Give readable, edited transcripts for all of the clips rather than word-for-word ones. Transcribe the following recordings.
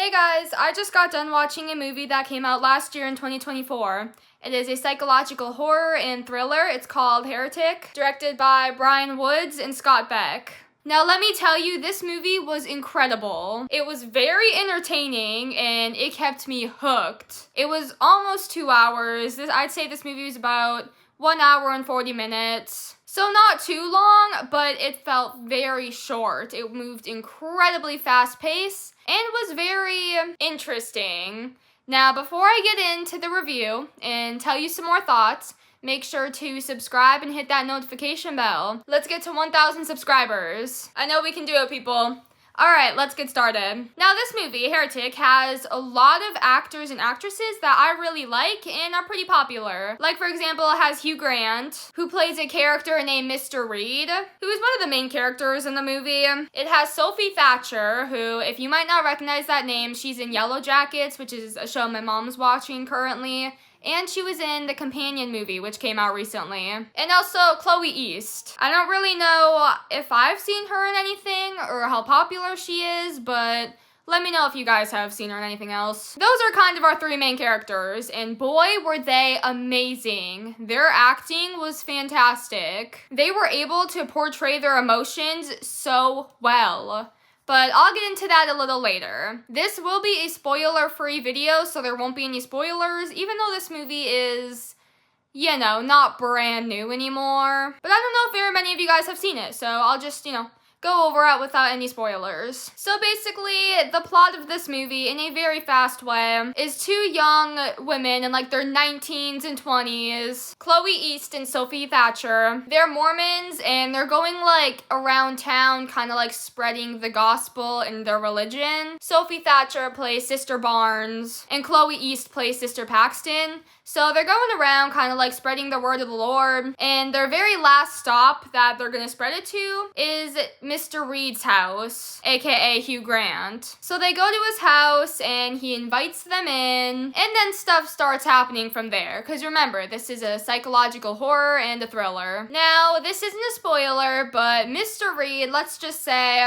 Hey guys, I just got done watching a movie that came out last year in 2024. It is a psychological horror and thriller. It's called Heretic, directed by Brian Woods and Scott Beck. Now let me tell you, this movie was incredible. It was very entertaining and it kept me hooked. It was almost 2 hours. I'd say this movie was about 1 hour and 40 minutes. So not too long, but it felt very short. It moved incredibly fast-paced and was very interesting. Now, before I get into the review and tell you some more thoughts, make sure to subscribe and hit that notification bell. Let's get to 1,000 subscribers. I know we can do it, people. Alright, let's get started. Now, this movie, Heretic, has a lot of actors and actresses that I really like and are pretty popular. Like, for example, it has Hugh Grant, who plays a character named Mr. Reed, who is one of the main characters in the movie. It has Sophie Thatcher, who, if you might not recognize that name, she's in Yellow Jackets, which is a show my mom's watching currently. And she was in the Companion movie, which came out recently. And also Chloe East. I don't really know if I've seen her in anything or how popular she is, but let me know if you guys have seen her in anything else. Those are kind of our three main characters, and boy, were they amazing. Their acting was fantastic. They were able to portray their emotions so well. But I'll get into that a little later. This will be a spoiler-free video, so there won't be any spoilers, even though this movie is, you know, not brand new anymore. But I don't know if very many of you guys have seen it, so I'll just, go over it without any spoilers. So basically, the plot of this movie, in a very fast way, is two young women in like their 19s and 20s, Chloe East and Sophie Thatcher. They're Mormons and they're going like around town, kind of like spreading the gospel and their religion. Sophie Thatcher plays Sister Barnes and Chloe East plays Sister Paxton. So they're going around kind of like spreading the word of the Lord, and their very last stop that they're gonna spread it to is Mr. Reed's house, aka Hugh Grant. So they go to his house and he invites them in, and then stuff starts happening from there. Because remember, this is a psychological horror and a thriller. Now, this isn't a spoiler, but Mr. Reed, let's just say,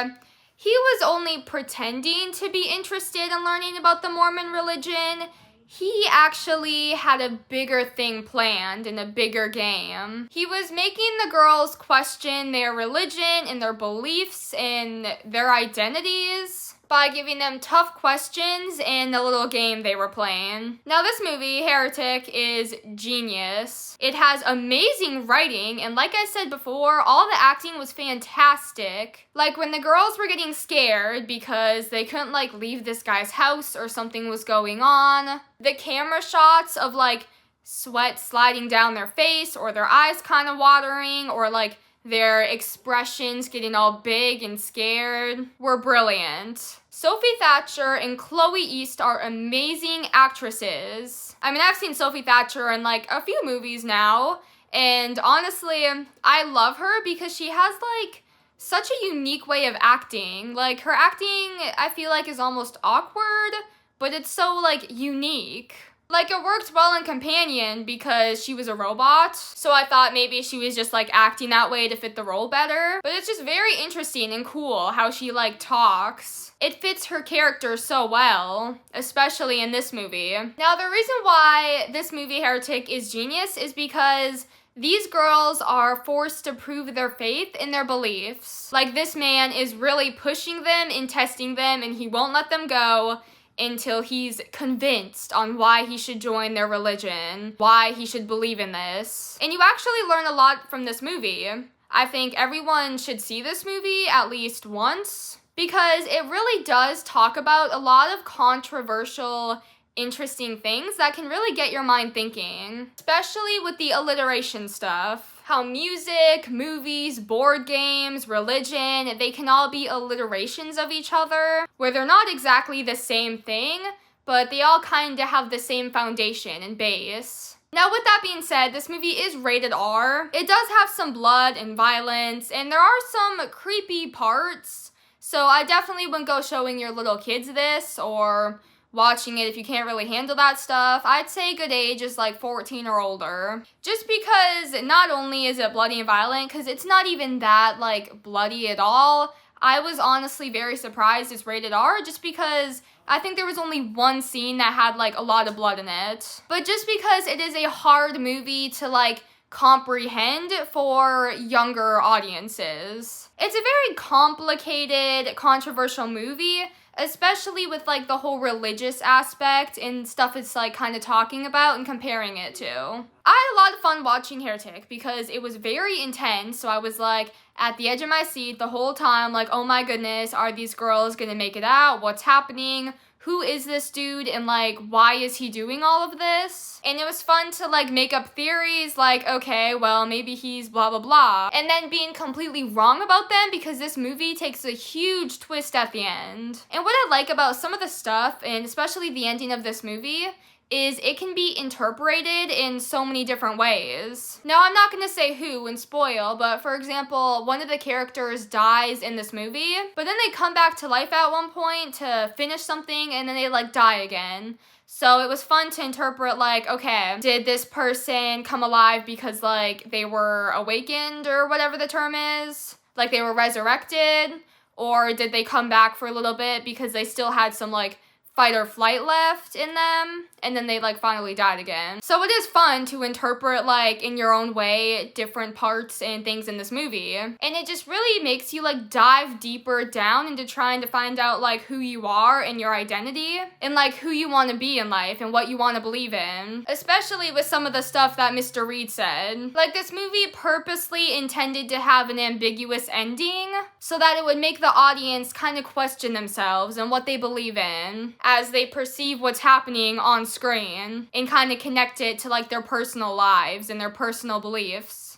he was only pretending to be interested in learning about the Mormon religion. He actually had a bigger thing planned in a bigger game. He was making the girls question their religion and their beliefs and their identities by giving them tough questions in the little game they were playing. Now, this movie, Heretic, is genius. It has amazing writing, and like I said before, all the acting was fantastic. Like, when the girls were getting scared because they couldn't, like, leave this guy's house or something was going on, the camera shots of, like, sweat sliding down their face or their eyes kind of watering or, like, their expressions getting all big and scared were brilliant. Sophie Thatcher and Chloe East are amazing actresses. I mean, I've seen Sophie Thatcher in like a few movies now, and honestly, I love her because she has like such a unique way of acting. Like, her acting, I feel like, is almost awkward, but it's so like unique. Like, it worked well in Companion because she was a robot, so I thought maybe she was just, like, acting that way to fit the role better. But it's just very interesting and cool how she, like, talks. It fits her character so well, especially in this movie. Now, the reason why this movie, Heretic, is genius is because these girls are forced to prove their faith in their beliefs. Like, this man is really pushing them and testing them, and he won't let them go until he's convinced on why he should join their religion, why he should believe in this. And you actually learn a lot from this movie. I think everyone should see this movie at least once, because it really does talk about a lot of controversial, interesting things that can really get your mind thinking, especially with the alliteration stuff. How music, movies, board games, religion, they can all be alliterations of each other, where they're not exactly the same thing, but they all kind of have the same foundation and base. Now, with that being said, this movie is rated R. It does have some blood and violence, and there are some creepy parts, so I definitely wouldn't go showing your little kids this, or watching it if you can't really handle that stuff. I'd say good age is like 14 or older. Just because not only is it bloody and violent, because it's not even that like bloody at all, I was honestly very surprised it's rated R just because I think there was only one scene that had like a lot of blood in it. But just because it is a hard movie to like comprehend for younger audiences. It's a very complicated, controversial movie, especially with like the whole religious aspect and stuff it's like kind of talking about and comparing it to. I had a lot of fun watching Heretic because it was very intense, so I was like at the edge of my seat the whole time, like, oh my goodness, are these girls gonna make it out? What's happening? Who is this dude and like why is he doing all of this? And it was fun to like make up theories like, okay, well maybe he's blah blah blah, and then being completely wrong about them because this movie takes a huge twist at the end. And what I like about some of the stuff, and especially the ending of this movie, is it can be interpreted in so many different ways. Now, I'm not gonna say who and spoil, but for example, one of the characters dies in this movie, but then they come back to life at one point to finish something, and then they like die again. So it was fun to interpret like, okay, did this person come alive because like they were awakened or whatever the term is? Like they were resurrected? Or did they come back for a little bit because they still had some like fight or flight left in them, and then they like finally died again. So it is fun to interpret like in your own way different parts and things in this movie, and it just really makes you like dive deeper down into trying to find out like who you are and your identity and like who you want to be in life and what you want to believe in, especially with some of the stuff that Mr. Reed said. Like this movie purposely intended to have an ambiguous ending so that it would make the audience kind of question themselves and what they believe in as they perceive what's happening on screen and kind of connect it to like their personal lives and their personal beliefs.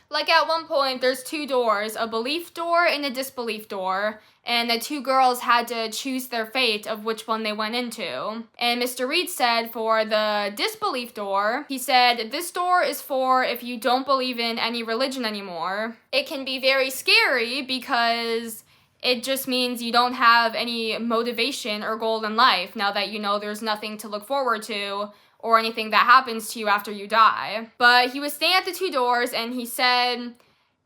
Like at one point there's two doors, a belief door and a disbelief door, and the two girls had to choose their fate of which one they went into. And Mr. Reed said for the disbelief door, he said, this door is for if you don't believe in any religion anymore. It can be very scary because it just means you don't have any motivation or goal in life now that you know there's nothing to look forward to or anything that happens to you after you die. But he was staying at the two doors and he said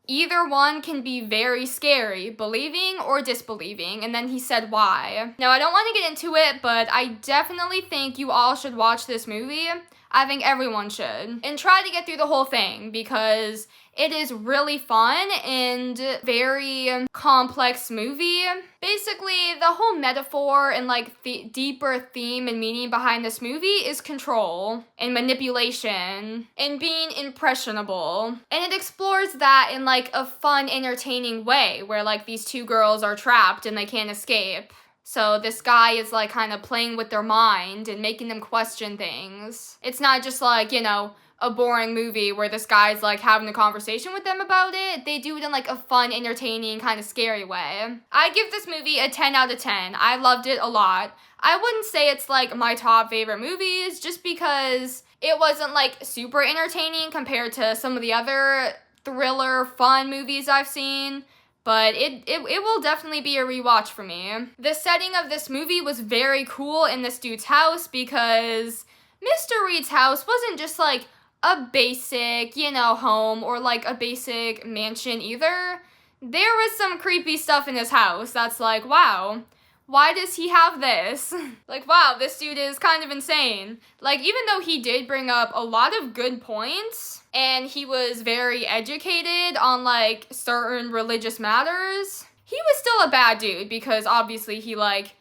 either one can be very scary, believing or disbelieving, and then he said why. Now I don't want to get into it, but I definitely think you all should watch this movie. I think everyone should. And try to get through the whole thing because it is really fun and very complex movie. Basically, the whole metaphor and like the deeper theme and meaning behind this movie is control and manipulation and being impressionable. And it explores that in like a fun, entertaining way where like these two girls are trapped and they can't escape. So this guy is like kind of playing with their mind and making them question things. It's not just like, you know, a boring movie where this guy's like having a conversation with them about it. They do it in like a fun, entertaining, kind of scary way. I give this movie a 10 out of 10. I loved it a lot. I wouldn't say it's like my top favorite movies just because it wasn't like super entertaining compared to some of the other thriller, fun movies I've seen. But it will definitely be a rewatch for me. The setting of this movie was very cool in this dude's house because Mr. Reed's house wasn't just like a basic, you know, home or like a basic mansion either. There was some creepy stuff in his house that's like, wow, why does he have this? Like, wow, this dude is kind of insane. Like, even though he did bring up a lot of good points and he was very educated on like certain religious matters, he was still a bad dude because obviously he like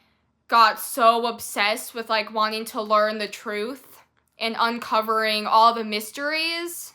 got so obsessed with like wanting to learn the truth and uncovering all the mysteries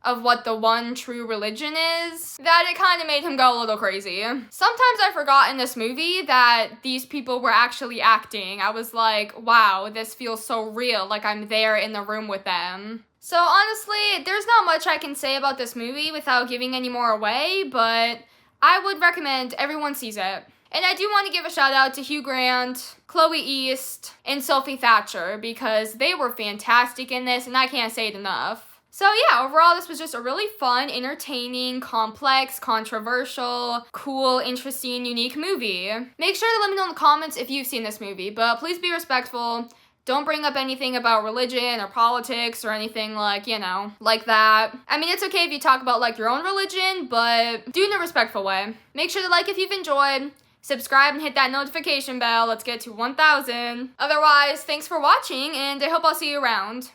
of what the one true religion is, that it kind of made him go a little crazy. Sometimes I forgot in this movie that these people were actually acting. I was like, wow, this feels so real, like I'm there in the room with them. So honestly, there's not much I can say about this movie without giving any more away, but I would recommend everyone sees it. And I do want to give a shout out to Hugh Grant, Chloe East, and Sophie Thatcher because they were fantastic in this and I can't say it enough. So yeah, overall this was just a really fun, entertaining, complex, controversial, cool, interesting, unique movie. Make sure to let me know in the comments if you've seen this movie, but please be respectful. Don't bring up anything about religion or politics or anything like, you know, like that. I mean, it's okay if you talk about like your own religion, but do it in a respectful way. Make sure to like if you've enjoyed, subscribe and hit that notification bell. Let's get to 1,000. Otherwise, thanks for watching and I hope I'll see you around.